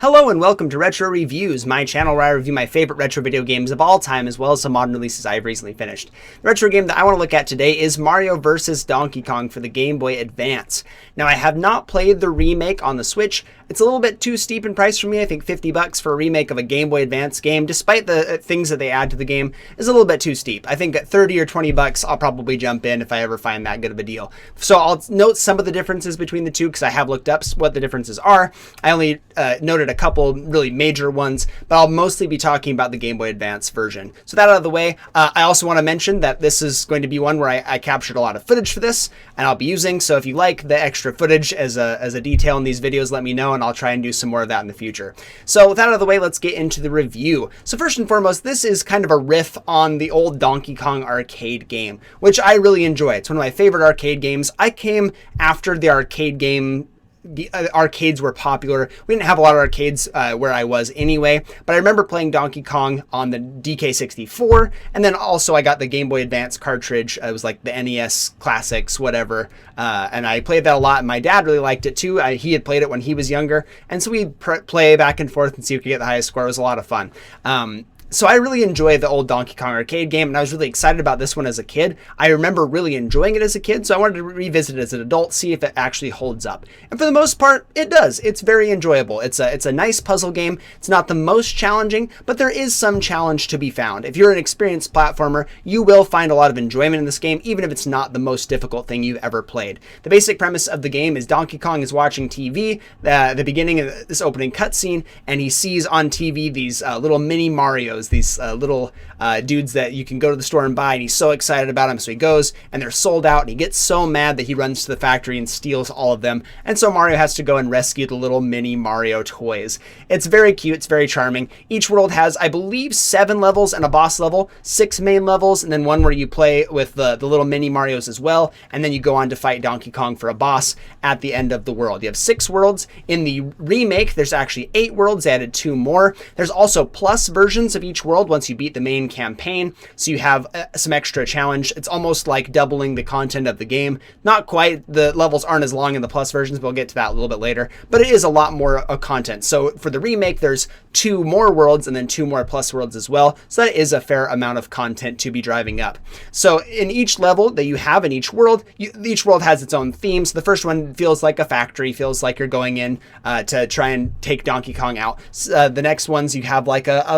Hello and welcome to Retro Reviews, my channel where I review my favorite retro video games of all time as well as some modern releases I have recently finished. The retro game that I want to look at today is Mario vs. Donkey Kong for the Game Boy Advance. Now I have not played the remake on the Switch. It's a little bit too steep in price for me. I think $50 for a remake of a Game Boy Advance game, despite the things that they add to the game, is a little bit too steep. I think at 30 or 20 bucks, I'll probably jump in if I ever find that good of a deal. So I'll note some of the differences between the two because I have looked up what the differences are. I only noted a couple really major ones, but I'll mostly be talking about the Game Boy Advance version. So that out of the way, I also want to mention that this is going to be one where I captured a lot of footage for this and I'll be using. So if you like the extra footage as a detail in these videos, let me know and I'll try and do some more of that in the future. So with that out of the way, let's get into the review. So first and foremost, this is kind of a riff on the old Donkey Kong arcade game, which I really enjoy. It's one of my favorite arcade games. I came after the arcade game. The arcades were popular. We didn't have a lot of arcades where I was anyway, but I remember playing Donkey Kong on the DK64, and then also I got the Game Boy Advance cartridge. It was like the NES Classics, whatever, and I played that a lot, and my dad really liked it too. He had played it when he was younger, and so we'd play back and forth and see who could get the highest score. It was a lot of fun. So I really enjoy the old Donkey Kong arcade game, and I was really excited about this one as a kid. I remember really enjoying it as a kid, so I wanted to revisit it as an adult, see if it actually holds up. And for the most part, it does. It's very enjoyable. It's a nice puzzle game. It's not the most challenging, but there is some challenge to be found. If you're an experienced platformer, you will find a lot of enjoyment in this game, even if it's not the most difficult thing you've ever played. The basic premise of the game is Donkey Kong is watching TV, the beginning of this opening cutscene, and he sees on TV these little mini Marios, these little dudes that you can go to the store and buy, and he's so excited about them, so he goes and they're sold out, and he gets so mad that he runs to the factory and steals all of them, and so Mario has to go and rescue the little mini Mario toys. It's very cute, it's very charming. Each world has, I believe, 7 levels and a boss level, 6 main levels, and then one where you play with the little mini Marios as well, and then you go on to fight Donkey Kong for a boss at the end of the world. You have 6 worlds. In the remake, there's actually 8 worlds. They added 2 more. There's also plus versions of each world once you beat the main campaign, so you have some extra challenge. It's almost like doubling the content of the game. Not quite, the levels aren't as long in the plus versions, but we'll get to that a little bit later, but it is a lot more content. So for the remake, there's 2 more worlds and then 2 more plus worlds as well, so that is a fair amount of content to be driving up. So in each level that you have in each world, each world has its own theme. So the first one feels like a factory, feels like you're going in to try and take Donkey Kong out. The next ones you have like a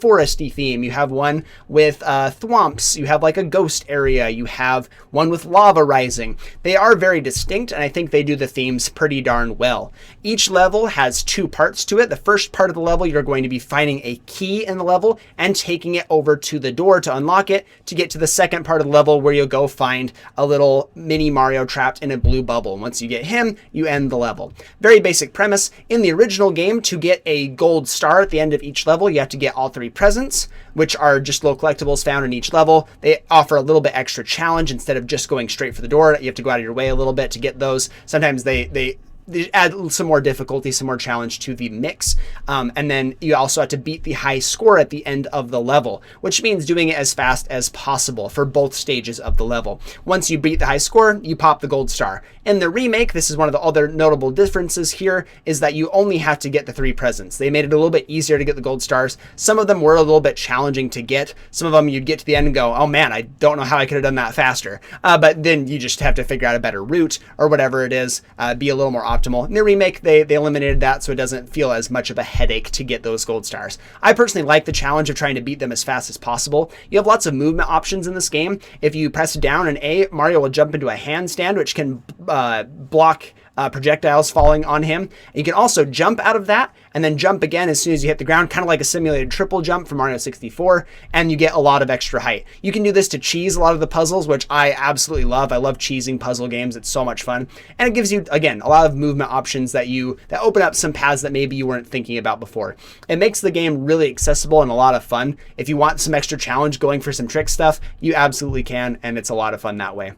foresty theme. You have one with thwomps. You have like a ghost area. You have one with lava rising. They are very distinct, and I think they do the themes pretty darn well. Each level has 2 parts to it. The first part of the level, you're going to be finding a key in the level and taking it over to the door to unlock it to get to the second part of the level where you'll go find a little mini Mario trapped in a blue bubble. And once you get him, you end the level. Very basic premise. In the original game, to get a gold star at the end of each level, you have to get all 3 presents, which are just little collectibles found in each level. They offer a little bit extra challenge. Instead of just going straight for the door, you have to go out of your way a little bit to get those. Sometimes they add some more difficulty, some more challenge to the mix. And then you also have to beat the high score at the end of the level, which means doing it as fast as possible for both stages of the level. Once you beat the high score, you pop the gold star. In the remake, this is one of the other notable differences here, is that you only have to get the 3 presents. They made it a little bit easier to get the gold stars. Some of them were a little bit challenging to get. Some of them you'd get to the end and go, oh man, I don't know how I could have done that faster. But then you just have to figure out a better route or whatever it is, be a little more optimal. In the remake, they eliminated that, so it doesn't feel as much of a headache to get those gold stars. I personally like the challenge of trying to beat them as fast as possible. You have lots of movement options in this game. If you press down and A, Mario will jump into a handstand, which can block projectiles falling on him. You can also jump out of that and then jump again as soon as you hit the ground, kind of like a simulated triple jump from Mario 64, and you get a lot of extra height. You can do this to cheese a lot of the puzzles, which I absolutely love. I love cheesing puzzle games. It's so much fun. And it gives you, again, a lot of movement options that open up some paths that maybe you weren't thinking about before. It makes the game really accessible and a lot of fun. If you want some extra challenge going for some trick stuff, you absolutely can, and it's a lot of fun that way.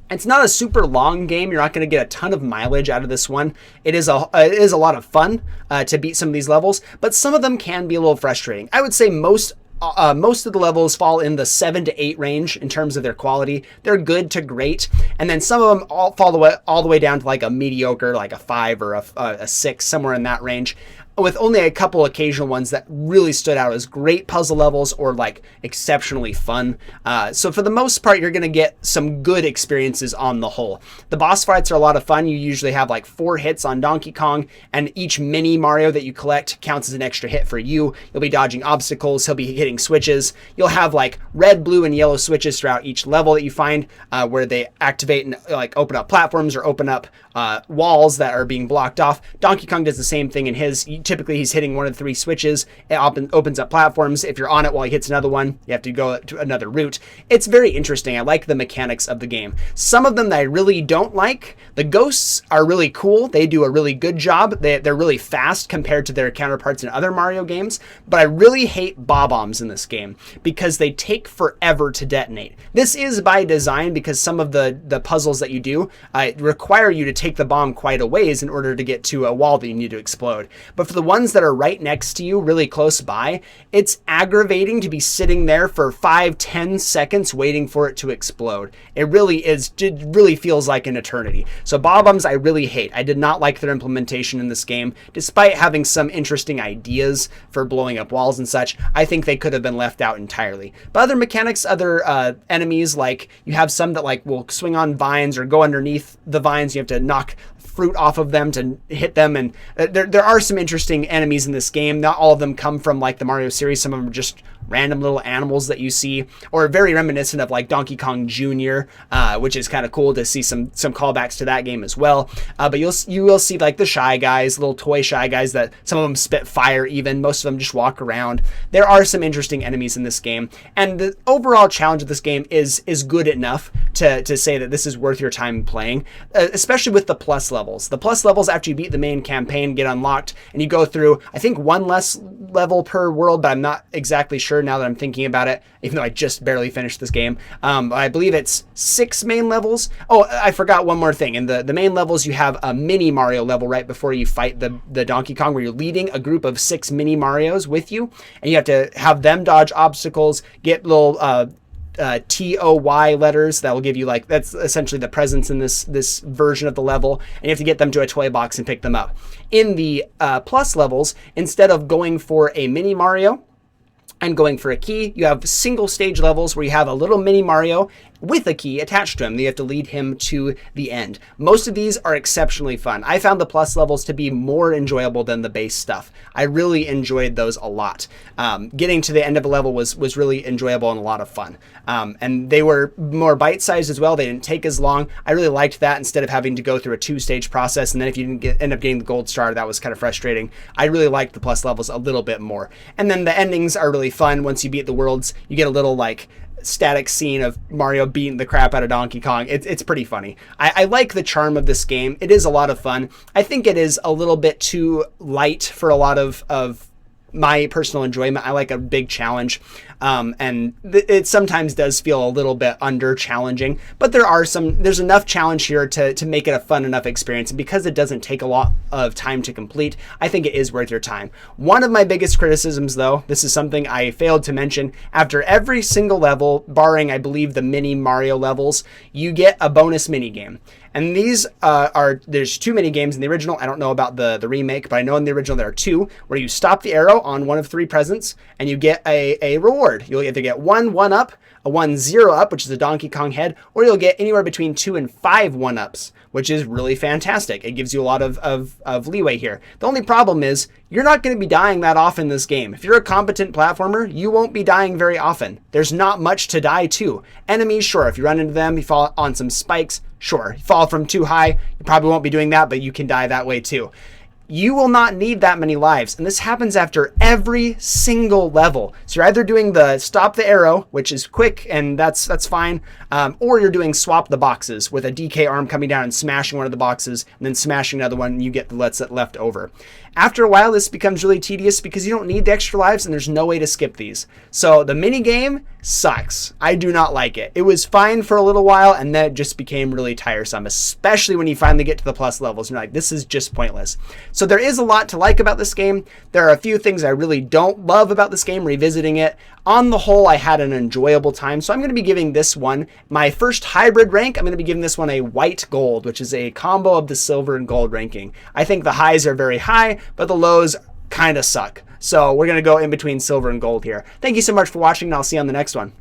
It's not a super long game. You're not going to get a ton of mileage out of this one. It is a lot of fun to beat some of these levels, but some of them can be a little frustrating. I would say most of the levels fall in the 7 to 8 range in terms of their quality. They're good to great, and then some of them all the way down to like a mediocre, like a 5 or a 6, somewhere in that range. with only a couple occasional ones that really stood out as great puzzle levels or like exceptionally fun. So for the most part, you're going to get some good experiences on the whole. The boss fights are a lot of fun. You usually have like 4 hits on Donkey Kong, and each mini Mario that you collect counts as an extra hit for you. You'll be dodging obstacles. He'll be hitting switches. You'll have like red, blue, and yellow switches throughout each level that you find where they activate and like open up platforms or open up walls that are being blocked off. Donkey Kong does the same thing in his. Typically, he's hitting one of the 3 switches. It opens up platforms. If you're on it while he hits another one, you have to go to another route. It's very interesting. I like the mechanics of the game. Some of them that I really don't like. The ghosts are really cool. They do a really good job. They're really fast compared to their counterparts in other Mario games. But I really hate bob-ombs in this game because they take forever to detonate. This is by design because some of the puzzles that you do require you to take the bomb quite a ways in order to get to a wall that you need to explode. But for the ones that are right next to you, really close by, it's aggravating to be sitting there for 5-10 seconds waiting for it to explode. It really is. It really feels like an eternity. So bob-ombs I really hate. I did not like their implementation in this game. Despite having some interesting ideas for blowing up walls and such, I think they could have been left out entirely. But other mechanics, other enemies, like you have some that like will swing on vines or go underneath the vines. You have to knock fruit off of them to hit them, and there are some interesting enemies in this game. Not all of them come from like the Mario series. Some of them are just random little animals that you see, or very reminiscent of like Donkey Kong Jr., which is kind of cool to see some callbacks to that game as well. But you will see like the Shy Guys, little toy Shy Guys that some of them spit fire even. Most of them just walk around. There are some interesting enemies in this game, and the overall challenge of this game is good enough to say that this is worth your time playing, especially with the plus levels. The plus levels, after you beat the main campaign, get unlocked, and you go through, I think, 1 less level per world, but I'm not exactly sure now that I'm thinking about it, even though I just barely finished this game. I believe it's 6 main levels. Oh, I forgot one more thing. In the main levels, you have a mini Mario level right before you fight the Donkey Kong, where you're leading a group of 6 mini Marios with you, and you have to have them dodge obstacles, get little TOY letters that will give you like, that's essentially the presents in this version of the level, and you have to get them to a toy box and pick them up. In the plus levels, instead of going for a mini Mario and going for a key, you have single stage levels where you have a little mini Mario with a key attached to him. You have to lead him to the end. Most of these are exceptionally fun. I found the plus levels to be more enjoyable than the base stuff. I really enjoyed those a lot. Getting to the end of a level was really enjoyable and a lot of fun. And they were more bite-sized as well. They didn't take as long. I really liked that instead of having to go through a 2-stage process, and then if you didn't end up getting the gold star, that was kind of frustrating. I really liked the plus levels a little bit more. And then the endings are really fun. Once you beat the worlds, you get a little like static scene of Mario beating the crap out of Donkey Kong. It's pretty funny. I like the charm of this game. It is a lot of fun. I think it is a little bit too light for a lot of my personal enjoyment. I like a big challenge, and it sometimes does feel a little bit under challenging, but there's enough challenge here to make it a fun enough experience. And because it doesn't take a lot of time to complete, I think it is worth your time. One of my biggest criticisms, though, this is something I failed to mention, after every single level, barring I believe the mini Mario levels, you get a bonus mini game. And these there's 2 mini games in the original. I don't know about the remake, but I know in the original there are 2, where you stop the arrow on one of 3 presents and you get a reward. You'll either get 1 1-up, a 1 0-up, which is a Donkey Kong head, or you'll get anywhere between 2 and 5 1-ups, which is really fantastic. It gives you a lot of leeway here. The only problem is you're not going to be dying that often in this game. If you're a competent platformer, you won't be dying very often. There's not much to die to. Enemies, sure, if you run into them, you fall on some spikes, sure. You fall from too high, you probably won't be doing that, but you can die that way too. You will not need that many lives, and this happens after every single level. So you're either doing the stop the arrow, which is quick, and that's fine, or you're doing swap the boxes with a DK arm coming down and smashing one of the boxes, and then smashing another one, and you get the left over. After a while, this becomes really tedious because you don't need the extra lives, and there's no way to skip these. So the mini game sucks. I do not like it. It was fine for a little while, and then it just became really tiresome, especially when you finally get to the plus levels. You're like, this is just pointless. So there is a lot to like about this game. There are a few things I really don't love about this game, revisiting it. On the whole, I had an enjoyable time, so I'm going to be giving this one my first hybrid rank. I'm going to be giving this one a white gold, which is a combo of the silver and gold ranking. I think the highs are very high, but the lows kind of suck. So we're going to go in between silver and gold here. Thank you so much for watching, and I'll see you on the next one.